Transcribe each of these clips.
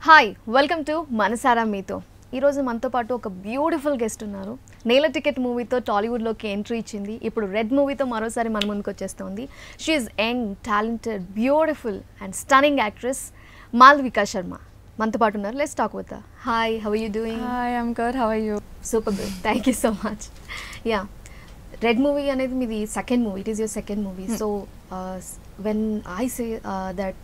Hi welcome to మనసారా మీతో. ఈరోజు మనతో పాటు ఒక బ్యూటిఫుల్ గెస్ట్ ఉన్నారు. నేల టికెట్ మూవీతో టాలీవుడ్లోకి ఎంట్రీ ఇచ్చింది. ఇప్పుడు రెడ్ మూవీతో మరోసారి మన ముందుకు వచ్చేస్తుంది. She is young, talented, beautiful and stunning actress Malvika Sharma మనతో పాటు ఉన్నారు. Let's talk with her. Hi, how are you doing? Hi, I'm good. How are you? Super good, thank you so much. Yeah, Red movie అనేది మీది second movie. It is your second movie. So when I say that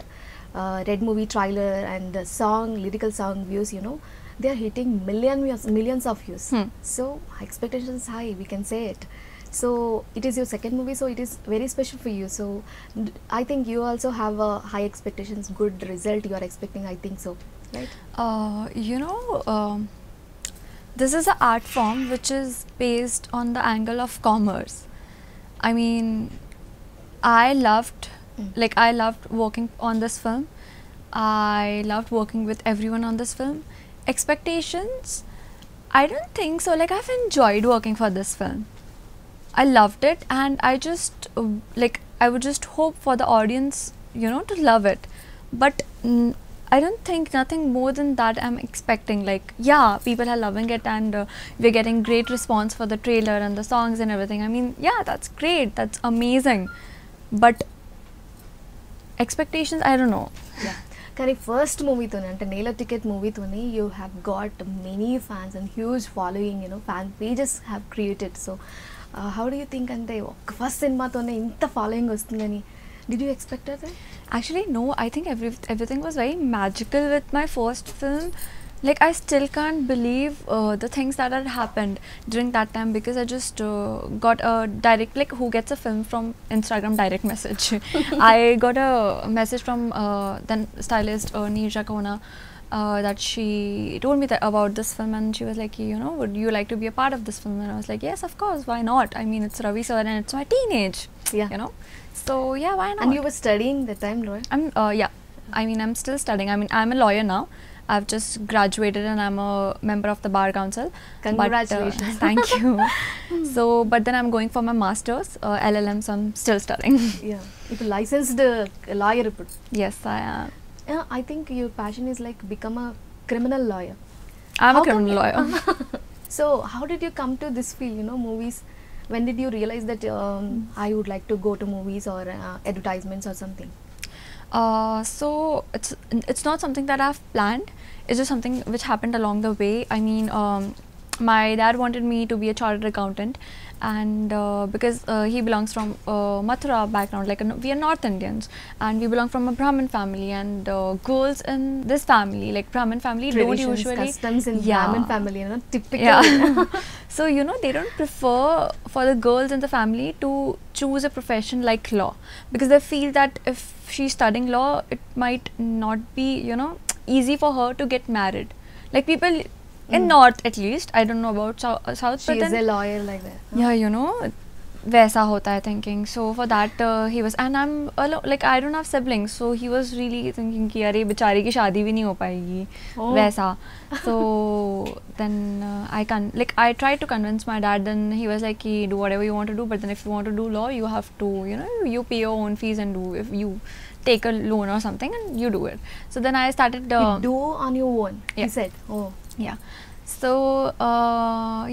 Red movie trailer and the song, lyrical song views, you know, they are hitting millions of views. So expectations high, we can say it. So it is your second movie, so it is very special for you. So I think you also have high expectations, good result you are expecting, I think so, right? This is an art form which is based on the angle of commerce. I mean, I loved working on this film. I loved working with everyone on this film. Expectations, I don't think so. Like, I've enjoyed working for this film. I loved it, and I would just hope for the audience, you know, to love it. But I don't think nothing more than that I'm expecting. Like, yeah, people are loving it, and we're getting great response for the trailer and the songs and everything. I mean, yeah, that's great, that's amazing. But expectations, I don't know. Yeah. కానీ first మూవీతోనే, అంటే Nela ticket మూవీతోనే you have got many fans and huge following, you know, fan pages have created. So how do you think, అంటే ఒక first సినిమాతోనే ఇంత following వస్తుందని did you expect అది? Actually, no, I think everything was very magical with my first film. Like, I still can't believe the things that had happened during that time, because I just got a direct, like, who gets a film from Instagram direct message. I got a message from then stylist Neerja Kona, that she told me that about this film, and she was like, you know, would you like to be a part of this film? And I was like, yes, of course, why not? I mean, it's Ravi sir and it's my teenage. Yeah. You know, so yeah, why not? And you were studying that time, right? Yeah, I mean, I'm still studying. I mean, I'm a lawyer now. I've just graduated and I'm a member of the Bar Council. Congratulations. But, thank you. So, but then I'm going for my master's, LLM, so I'm still studying. Yeah. ఇప్పుడు licensed lawyer ఇప్పుడు. Yes, I am. Yeah, I think your passion is like become a criminal lawyer. I'm How a criminal come lawyer. So how did you come to this field, you know, movies? When did you realize that I would like to go to movies or advertisements or something? So it's not something that I've planned. It's just something which happened along the way. I mean, my dad wanted me to be a chartered accountant, and because he belongs from Mathura background, like we are North Indians, and we belong from a Brahmin family, and girls in this family, like Brahmin family, don't Traditions, usually customs in Yeah. Brahmin family, you know, typical. Yeah. So, you know, they don't prefer for the girls in the family to choose a profession like law, because they feel that if she's studying law, it might not be, you know, easy for her to get married. Like, people in North, at least, I don't know about South, She but is then, a lawyer like that. yeah, you know, वैसा होता है thinking. So for that he was, and I'm alone, like I don't have siblings, so he was really thinking कि अरे बेचारी की शादी भी नहीं हो पाएगी वैसा. So then I tried to convince my dad. Then he was like, do whatever you want to do, but then if you want to do law, you have to, you know, you pay your own fees and do, if you take a loan or something and you do it. So then I started You do on your own, he Yeah. said. Oh. Yeah. So,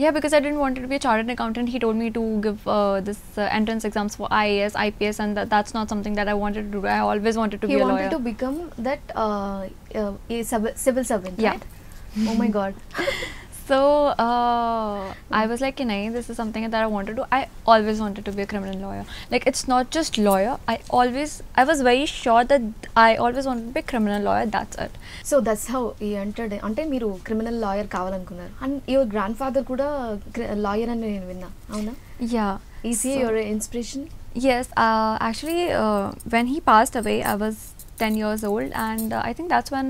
yeah, because I didn't want to be a chartered accountant, he told me to give this entrance exams for IAS, IPS, and that's not something that I wanted to do. I always wanted to He be a lawyer. wanted to become that a civil servant, Yeah. right? Oh my God. So, I was like, nahi, this is something that I want to do. I always wanted to be a criminal lawyer. Like, it's not just lawyer. I was very sure that I always wanted to be a criminal lawyer. That's it. So that's how I entered. అంటే మీరు criminal lawyer కావాలనుకున్నారు, and your grandfather కూడా lawyer అని నేను విన్నా, అవునా? Yeah. Is he your inspiration? Yes, actually, when he passed away, I was 10 years old, and I think that's when,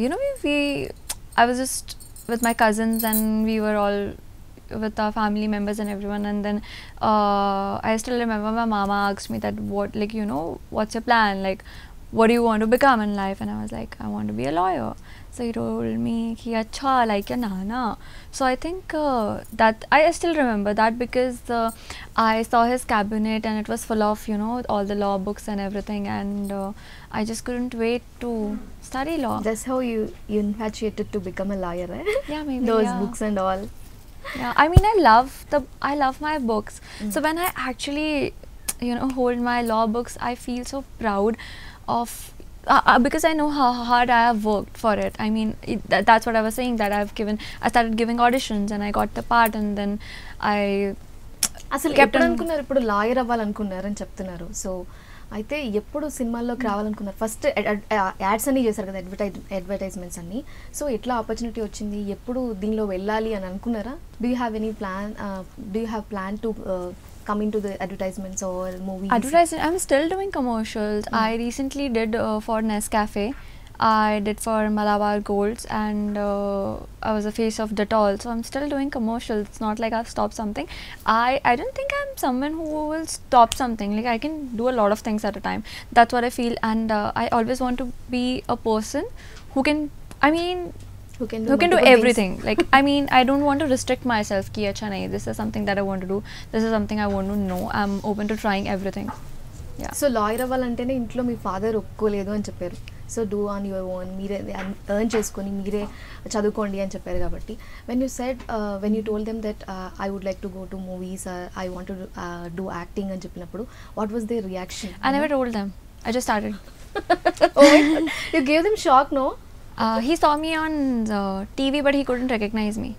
you know, I was just with my cousins, and we were all with our family members and everyone, and then I still remember my mama asked me that, what, like, you know, what's your plan, like, what do you want to become in life? And I was like, I want to be a lawyer. So he told me ki acha, like your nana. So I think that I still remember that because I saw his cabinet and it was full of, you know, all the law books and everything, and I just couldn't wait to study law. That's how you infatuated to become a lawyer, right? Yeah, maybe. Those yeah. books and all. Yeah, I mean, I love my books. So when I actually, you know, hold my law books, I feel so proud of because I know how hard I have worked for it. I mean, that's what I was saying, that I started giving auditions and I got the part, and then I అసలు ఎప్పుడు అనుకున్నారు ఇప్పుడు lawyer అవ్వాలనుకున్నారని చెప్తున్నారు. So అయితే ఎప్పుడు సినిమాల్లోకి రావాలనుకున్నారు? First ads అన్నీ చేశారు కదా, అడ్వర్టైజ్మెంట్స్ అన్నీ. సో ఎట్లా ఆపర్చునిటీ వచ్చింది? ఎప్పుడు దీనిలో వెళ్ళాలి అని అనుకున్నారా? Do you have any plan to come into the advertisements or movies? Advertising, I'm still doing commercials. I recently did for Nescafe. I did for Malabar Golds, and I was a face of Dettol. So I'm still doing commercials. It's not like I've stopped something. I don't think I'm someone who will stop something. Like I can do a lot of things at a time. That's what I feel, and I always want to be a person who can, I mean, who can do everything. Like I mean, I don't want to restrict myself ki acha nahi, this is something that I want to do, this is something I want to know. I'm open to trying everything. Yeah. So lawyer అవ్వాలంటేనే ఇంట్లో మీ father ఒప్పుకోలేదు అని చెప్పారు. So do on your own, మీరే earn చేసుకొని మీరే చదువుకోండి అని చెప్పారు. కాబట్టి when you told them that I would like to go to movies, I want to do acting అని చెప్పినప్పుడు what was their reaction? I never told them. I just started. You gave them shock, no? He saw me on TV, but he couldn't recognize me.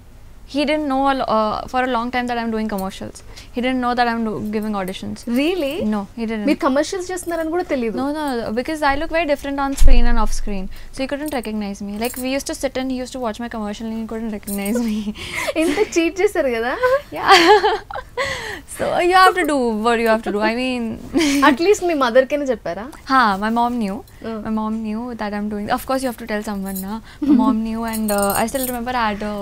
He didn't know for a long time that I'm doing commercials. He didn't know that I'm giving auditions. Really? No, he didn't. మీరు commercials చేస్తున్నారని కూడా తెలియదు? No, because I look very different on screen and off screen, so he couldn't recognize me. Like we used to sit and he used to watch my commercial and he couldn't recognize me. ఇంత cheat చేశారు కదా? Yeah. So you have to do what you have to do. I mean, at least me mother కైనా చెప్పారా? my mom knew. My mom knew that I'm doing. Of course, you have to tell someone, na. My mom knew, and I still remember I had a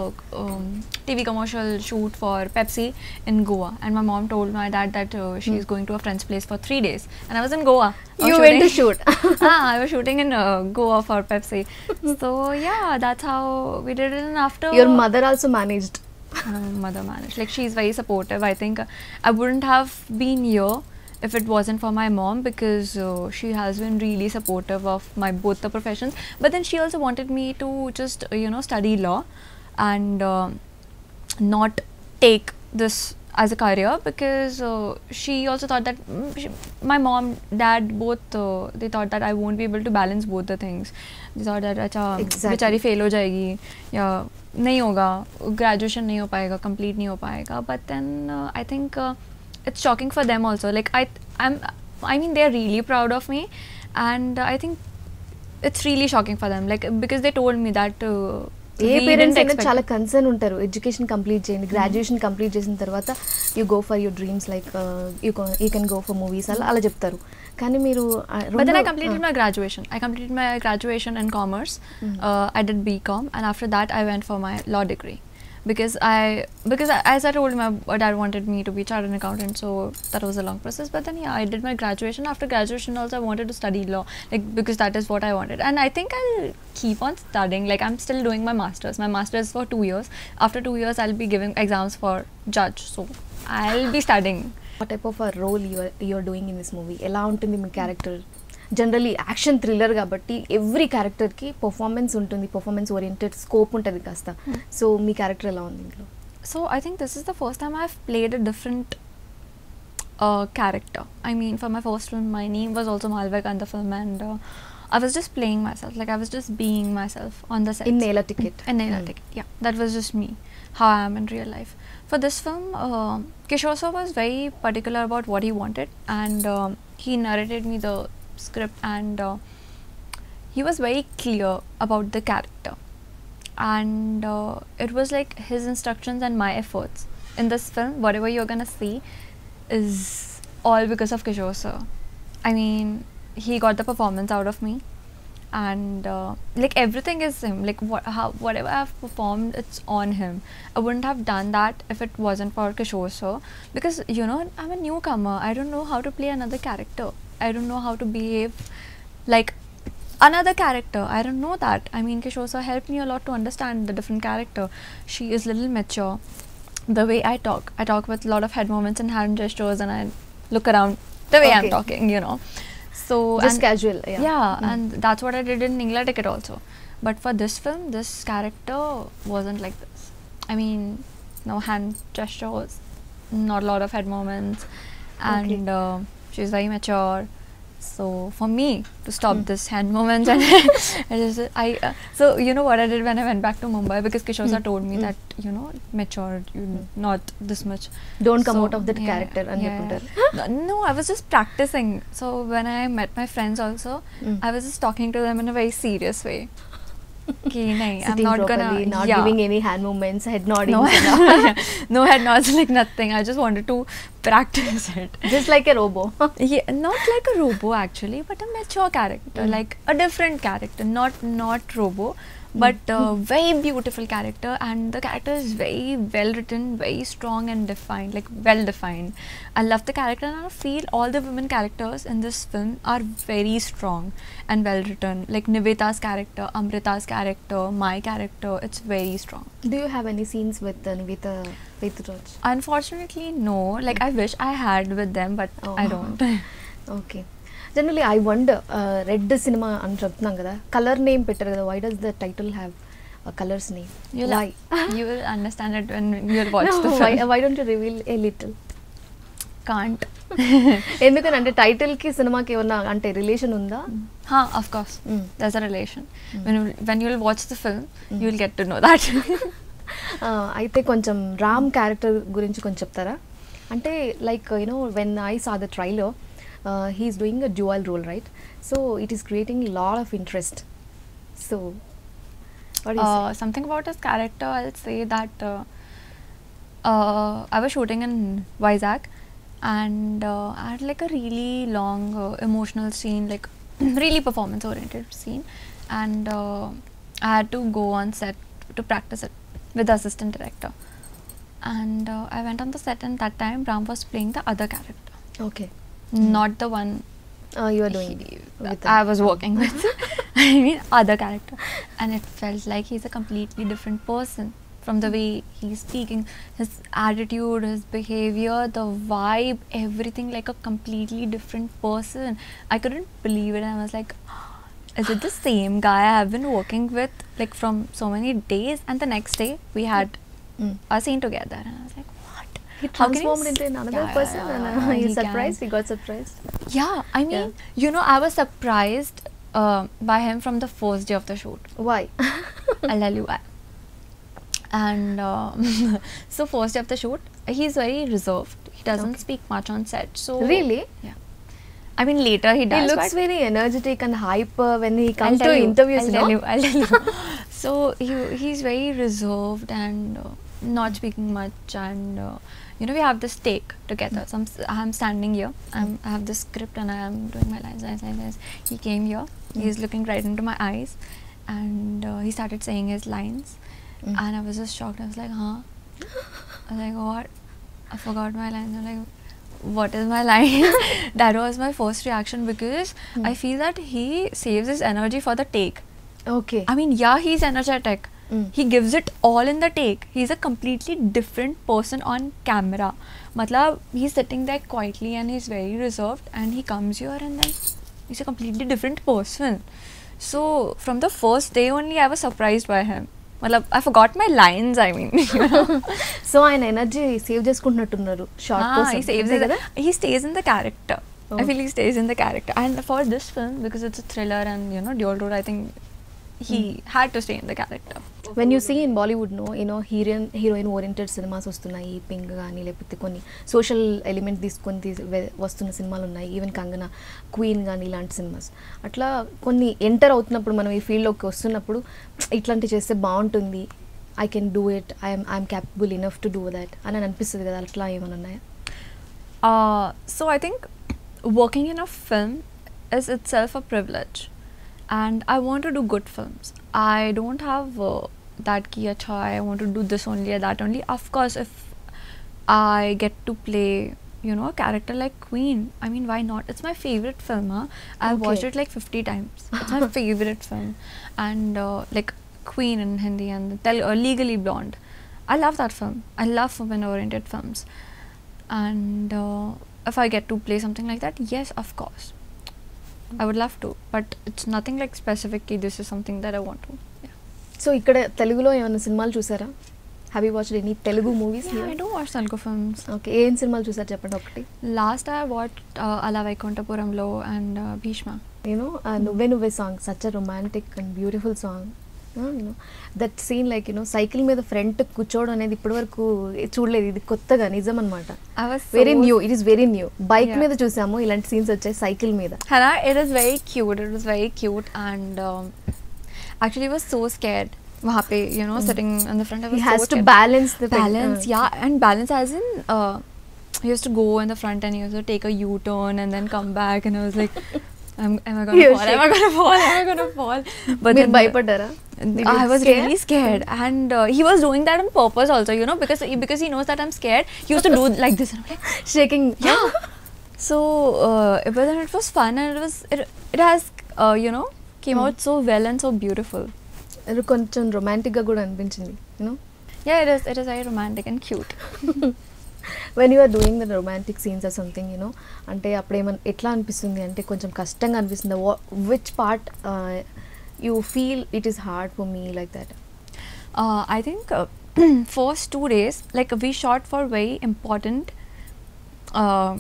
TV commercial shoot for Pepsi in Goa, and my mom told my dad that she is going to a friend's place for 3 days, and I was in Goa. You went to shoot? I was shooting in Goa for Pepsi. So yeah, that's how we did it. And after, your mother also managed? Mother managed. Like she's very supportive. I think I wouldn't have been here if it wasn't for my mom, because she has been really supportive of my both the professions. But then she also wanted me to just study law and not take this as a career, because she also thought that my mom, dad both they thought that I won't be able to balance both the things. They thought that acha बेचारी fail हो जाएगी या नहीं होगा, graduation नहीं हो पाएगा, complete नहीं हो पाएगा. But then I think it's shocking for them also. Like I mean they're really proud of me, and I think it's really shocking for them, like because they told me that A parents అయినా చాలా concern ఉంటారు. Education complete చేయండి, graduation complete చేసిన తర్వాత you go for your dreams, like you can go for movies అలా చెప్తారు. కానీ మీరు But then I completed my graduation. I completed my graduation in commerce. I did BCom, and after that I went for my law degree. Because as I told, my dad wanted me to be chartered accountant, so that was a long process. But then I did my graduation. After graduation also I wanted to study law, like because that is what I wanted, and I think I'll keep on studying. Like I'm still doing my masters. My masters for 2 years. After 2 years I'll be giving exams for judge, so I'll be studying. What type of a role you're doing in this movie? ఎలా ఉంటుంది మీ character? Generally action thriller కాబట్టి every క్యారెక్టర్కి performance ఉంటుంది, performance oriented scope ఉంటుంది కాస్త. So మీ character ఎలా ఉంది ఇందులో? So I think this is the first time I've played a different character. I mean, for my first film, my name was also Malvik on the film, and I was just playing myself. Like I was just being myself on the set. In Naila Ticket. In Naila Ticket, yeah. That was just me, how I am in real life. For this film, Kishore sir was very particular about what he wanted, and he narrated me the script, and he was very clear about the character, and it was like his instructions and my efforts in this film. Whatever you're gonna see is all because of Kishore sir. I mean, he got the performance out of me, and like everything is him. Like whatever I've performed, it's on him. I wouldn't have done that if it wasn't for Kishore sir, because I'm a newcomer. I don't know how to play another character. I don't know how to behave like another character. I don't know that. I mean, Kishore sir helped me a lot to understand the different character. She is little mature. The way I talk with a lot of head movements and hand gestures, and I look around the way I'm Okay. talking, you know. So Just and casual. Yeah. and that's what I did in Ingla Ticket also. But for this film, this character wasn't like this. I mean, no hand gestures, not a lot of head movements, and she's very mature. So for me to stop this hand movements and so you know what I did when I went back to Mumbai, because Kishore sir told me that, you know, matured, you not this much. Don't come So, out of that yeah, character and yeah. No, I was just practicing. So when I met my friends also, I was just talking to them in a very serious way. Okay, nahi, I'm Sitting not properly, gonna not yeah. giving any hand movements, head nodding. No, no head nods, like nothing. I just wanted to practice it. Just like a robo. Yeah, not like a robo actually, but a mature character, like a different character, not robo, but very beautiful character, and the character is very well written, very strong and defined, like well defined. I love the character, and I feel all the women characters in this film are very strong and well written. Like Niveta's character, Amrita's character, my character, it's very strong. Do you have any scenes with Niveta Petraj? Unfortunately, no. Like I wish I had with them, but I don't. Okay. Generally, I wonder, Red cinema అని చెప్తున్నాం కదా, colour name పెట్టారు కదా, why does the title have a color's name? Why? You will understand it when you'll watch No, the film. why don't you reveal a little? Can't. ఎందుకని అంటే title కి సినిమాకి ఏమన్నా అంటే రిలేషన్ ఉందా? Of course. There's a relation. When you'll watch the film, you'll get to know that. అయితే కొంచెం Ram character గురించి కొంచెం చెప్తారా? అంటే like you know when I saw the trailer, he's doing a dual role, right? So it is creating a lot of interest. So what do you say? Something about his character, I'll say that I was shooting in Vizag, and I had like a really long emotional scene, like really performance oriented scene, and I had to go on set to practice it with the assistant director, and I went on the set, and that time Ram was playing the other character, Okay. not the one You are doing with I was working with. I mean, other character, and it felt like he's a completely different person from the way he's speaking, his attitude, his behavior, the vibe, everything, like a completely different person. I couldn't believe it. I was like, is it the same guy I have been working with like from so many days? And the next day we had a scene together, and I was like, what? He How can you transformed into another person, and he he's surprised. can. He got surprised. Yeah, I mean, you know, I was surprised by him from the first day of the shoot. Why? I'll tell you why. And so first day of the shoot, he's very reserved. He doesn't speak much on set. So Really? yeah. I mean, later he does. He looks but very energetic and hyper when he I'll comes tell to you, interviews. I'll no? tell you. I'll tell you. So he's very reserved and not speaking much, and you know, we have this take together. So I'm standing here. I have this script and I am doing my lines. He came here. He's looking right into my eyes, and he started saying his lines, and I was just shocked. I was like, huh? I was like, what? I forgot my lines. I'm like, what is my line? That was my first reaction, because I feel that he saves his energy for the take. Okay. I mean, yeah, he's energetic. He gives it all in the take. He's a completely different person on camera. Matlab, he's sitting there quietly and he's very reserved, and he comes here and then he's a completely different person. So from the first day only, I was surprised by him. Matlab, I forgot my lines, I mean. You know? So ఆయన energy save చేసుకుంటున్నట్టున్నారు short కోసం. He saves అంతే it. కదా? He stays in the character. Oh. I feel he stays in the character. And for this film, because it's a thriller and, you know, dual role, I think he had to stay in the character. When you see in Bollywood, no, you know, heroine oriented cinemas వస్తున్నాయి, pink కానీ లేకపోతే కొన్ని social element తీసుకొని వస్తున్న సినిమాలు ఉన్నాయి, even Kangana, queen కానీ ఇలాంటి సినిమాస్. అట్లా కొన్ని ఎంటర్ అవుతున్నప్పుడు మనం ఈ ఫీల్డ్లోకి వస్తున్నప్పుడు ఇట్లాంటివి చేస్తే బాగుంటుంది, I can do it, I'm capable enough to do that అని అనిపిస్తుంది కదా, అట్లా ఏమైనా ఉన్నాయా? So I think working in a film is itself a privilege, and I want to do good films. I don't have that ki acha I want to do this only or that only. Of course, if I get to play you know, a character like Queen, I mean, why not? It's my favorite film. I've Okay. watched it like 50 times. It's my favorite film. And like Queen in Hindi and Legally Blonde. I love that film. I love women-oriented films. And if I get to play something like that, yes, of course. I would love to. But it's nothing like specific. This is something that I want to. Yeah. So ఇక్కడ తెలుగులో ఏమైనా సినిమాలు చూసారా? Have you watched any Telugu movies? Yeah, I do watch Telugu films. Okay, ఏం సినిమాలు చూసారు చెప్పండి ఒకటి. Last I watched Ala Vaikuntapuramlo and Bhishma. You know నువ్వే నువ్వే song, such a romantic and beautiful song. You know that scene like you know cycle మీద front కూర్చోవడం అనేది ఇప్పటివరకు చూడలేదు, ఇది కొత్తగా నిజం అనమాట. I was very new, it is very new. Bike Yeah. మీద చూసాము, ఇలాంటి సీన్స్ వచ్చాయి సైకిల్ మీద. Hannah, it is very cute. It was very cute, and actually, I was so scared. Wahan pe, you know, sitting in the front, I was He has so to scared. balance the thing. Balance, yeah, and balance as in he used to go in the front and he used to take a U-turn and then come back, and I was like, am I gonna You're fall? Am I gonna fall? Am I gonna fall? But మీరు then భయపడ్డారా? Did you I was scare? really scared, and he was doing that on purpose also, you know, because he knows that I'm scared. He used to do like this, and I'm like, Shaking. yeah. So, but then it was fun, and it has you know, came out so well and so beautiful. అది కొంచెం romantic గా కూడా అనిపించింది, you know. Yeah, it is very romantic and cute. When you are doing the romantic scenes or something, you know, అంటే అప్పుడు ఏమన్నా ఎట్లా అనిపిస్తుంది, అంటే కొంచెం కష్టంగా అనిపిస్తుంది? Which part you feel it is hard for me like that? I think first 2 days, like we shot for very important uh,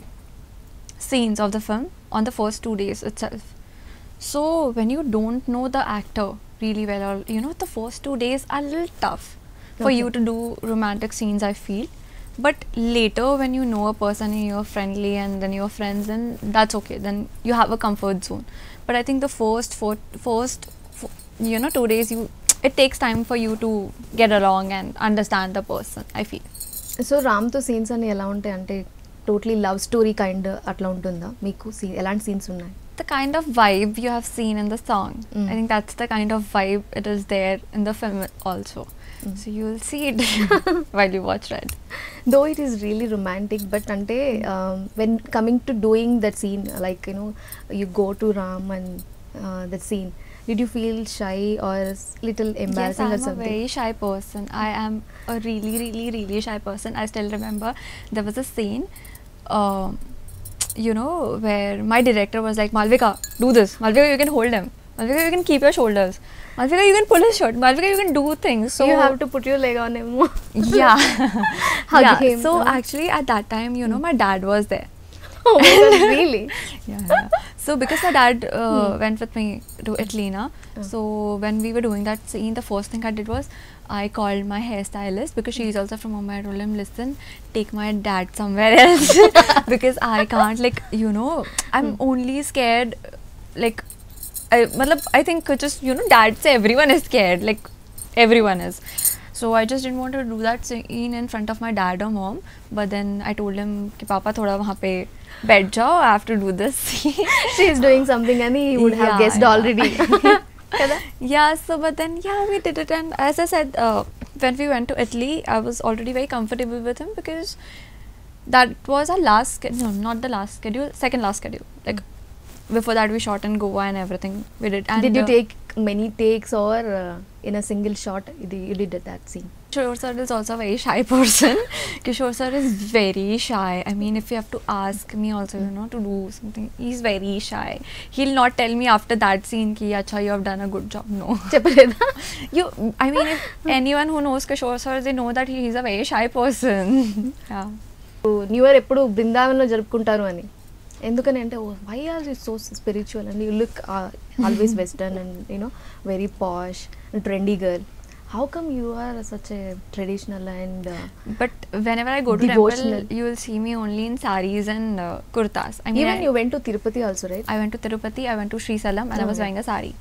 scenes of the film on the first 2 days itself. So when you don't know the actor really well, or you know, the first 2 days are a little tough for Okay. you to do romantic scenes, I feel. But later, when you know a person and you're friendly and then you're friends, then that's okay. Then you have a comfort zone. But I think the first, you know, 2 days, it takes time for you to get along and understand the person, I feel. So రామ్తో scenes అని ఎలా ఉంటాయి, అంటే totally love story kind అట్లా ఉంటుందా మీకు? ఎలాంటి scenes ఉన్నాయి? The kind of vibe you have seen in the song, I think that's the kind of vibe it is there in the film also. So you'll see it while you watch Red. Though it is really romantic, but ante when coming to doing that scene, like you know, you go to Ram and that scene, did you feel shy or little Yes, embarrassing or I'm a something? very shy person. I am a really, really, really shy person. I still remember there was a scene, you know, where my director was like, Malvika, do this. Malvika, you can hold him. Malvika, you can keep your shoulders. Malvika, you can pull his shirt. Malvika, you can do things. So you have to put your leg on him. yeah, Hug yeah. him. So actually, at that time, you know, my dad was there. Oh my God, really? Yeah. So because my dad went with me to Italy, na, so when we were doing that scene, the first thing I did was I called my hairstylist, because she is also from Mumbai. I told him, listen, take my dad somewhere else because I can't, like, you know, I'm only scared, like, I think just, you know, dad say everyone is scared, like everyone is. So I just didn't want to do that scene in front of my dad or mom. But then I told him, कि पापा थोड़ा वहाँ पे बैठ जाओ, I have to do this scene. She is doing something and he would have Yeah, guessed yeah. already. Yeah, so but then yeah, we did it, and as I said, when we went to Italy, I was already very comfortable with him because that was our no, not the last schedule, second last schedule. Like before that, we shot in Goa and everything. We did. And Did you take many takes or in a single shot you did that scene? Kishore sir is also a very shy person. Kishore sir is very shy. I mean, if you have to ask me also, you know, to do something, he's very shy. He'll not tell me after that scene ki, acha, you have done a good job. No. చెప్పలేదా? I mean, if anyone who knows Kishore sir, they know that he's a very shy person. Yeah. New year ఎప్పుడు బృందావనంలో జరుపుకుంటారు అని, ఎందుకని అంటే why are you so spiritual and you look always western and you know very posh trendy girl. How come you are such a traditional and But whenever I go to devotional. temple, you will see me only in saris and kurtas. I mean, even you went to Tirupati also, right? I went to Tirupati, I went to Sri Salam, and I was Okay. wearing a sari.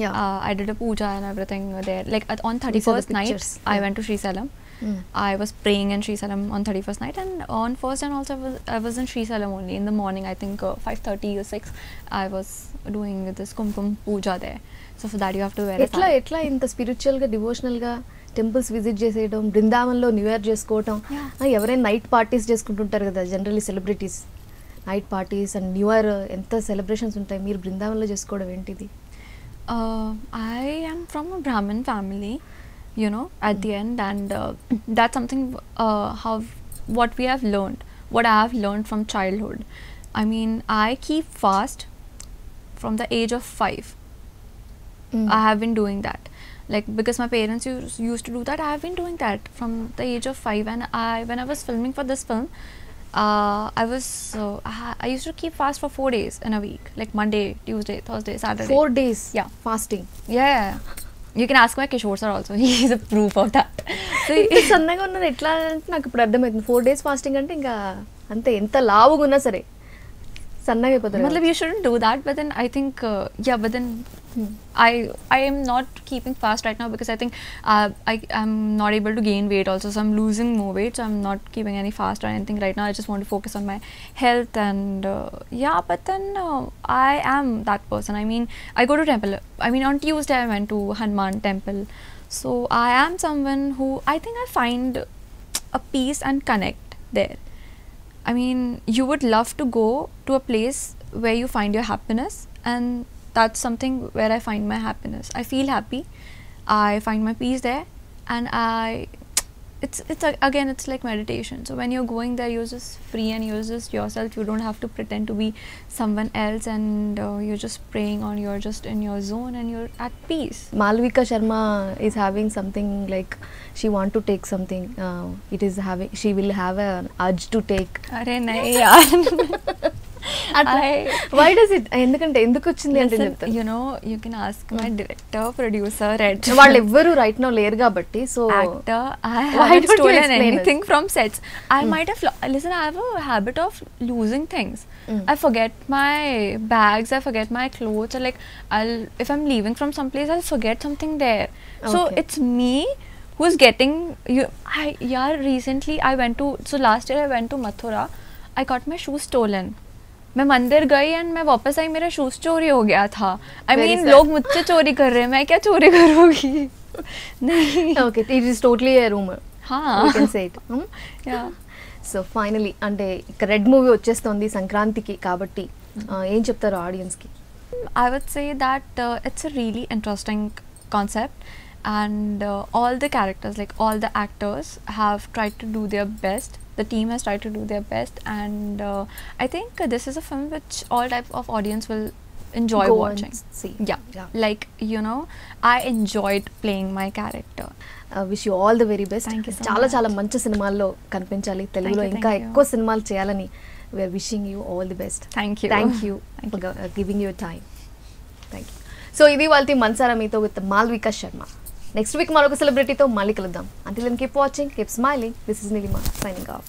Yeah. I did a puja and everything there. Like on We saw the 31st night, pictures. I Yeah. went to Sri Salam. Mm. I was praying in Sri Salam on 31st night, and on 1st and also I was in Sri Salam only in the morning. I think 5:30 or 6. I was doing this kumkum puja there. So for that you have to wear a ఎట్లా sari. ఎట్లా ఇంత spiritual గా devotional గా temples visit చేసేయడం, బృందావన్లో new year చేసుకోవటం, ఎవరైనా night parties చేసుకుంటుంటారు కదా generally celebrities, night parties and new year ఎంత సెలబ్రేషన్స్ ఉంటాయి, మీరు బృందావన్లో చేసుకోవడం ఏంటిది? I am from a Brahmin family, you know, at the end, and that's something what we have learned, what I have learned from childhood. I mean, I keep fast from the age of 5. I have been doing that, like, because my parents used to do that. I have been doing that from the age of 5, and when I was filming for this film, I used to keep fast for 4 days in a week, like Monday, Tuesday, Thursday, Saturday. 4 days? Yeah. Fasting? Yeah. You can ask my Kishore sir also. He is a proof of that. So, సన్నగా ఉన్నారు ఎట్లా అంటే నాకు ఇప్పుడు అర్థమవుతుంది. 4 days fasting అంటే ఇంకా అంతే, ఎంత లావుగా ఉన్నా సరే సన్నగా అయిపోతారు. मतलब you shouldn't do that, but then I think yeah, but then I am not keeping fast right now because I think I'm not able to gain weight also, so I'm losing more weight, so I'm not keeping any fast or anything right now. I just want to focus on my health, and yeah, but then I am that person. I mean, I go to temple. I mean, on Tuesday I went to Hanuman temple, so I am someone who I think I find a peace and connect there. I mean, you would love to go to a place where you find your happiness, and that's something where I find my happiness. I feel happy, I find my peace there, and again, it's like meditation. So when you're going there, you're just free and you're just yourself. You don't have to pretend to be someone else, and you're just praying, or you're just in your zone and you're at peace. Malvika Sharma is having something like she want to take something. She will have an urge to take. Arey nahi yaar. Why does it? ఎందుకంటే ఎందుకు వచ్చింది అంటే చెప్తాను. You know, you can ask my director, producer, editor. వాళ్ళు ఎవ్వరు right now లేరు కాబట్టి, so actor, I haven't stolen anything from sets. I might have listen, I have a habit of losing things. I forget my bags, I forget my clothes, or like if I'm leaving from some place, I'll forget something there. So it's me who's getting recently I went to, so last year I went to Mathura. I got my shoes stolen. मैं मंदिर गई and मैं वापस आई, मेरा shoes चोरी हो गया था. आई मीन लोग मुझसे चोरी कर रहे हैं, मैं क्या चोरी करूँगी? नहीं. Okay, it is totally a rumour. You can say it. Yeah. So finally అంటే ఇక రెడ్ మూవీ వచ్చేస్తుంది సంక్రాంతికి కాబట్టి ఏం చెప్తారు ఆడియన్స్ కి? I would say that it's a really interesting concept, and all the characters, like all the actors, have tried to do their best. The team has tried to do their best, and I think this is a film which all type of audience will enjoy watching. See. Yeah, like, you know, I enjoyed playing my character. Wish you all the very best. చాలా చాలా మంచి సినిమాల్లో కనిపించాలి, తెలుగులో ఇంకా ఎక్కువ సినిమాలు చేయాలని we're wishing you all the best. Thank you for giving your time. Thank you. So ఇది వాళ్ళ మన్సారా మీతో with Malvika Sharma. Next week మరొక సెలబ్రిటీతో మళ్ళీ కలుద్దాం. Until then keep watching, keep smiling. This is Neelima signing of.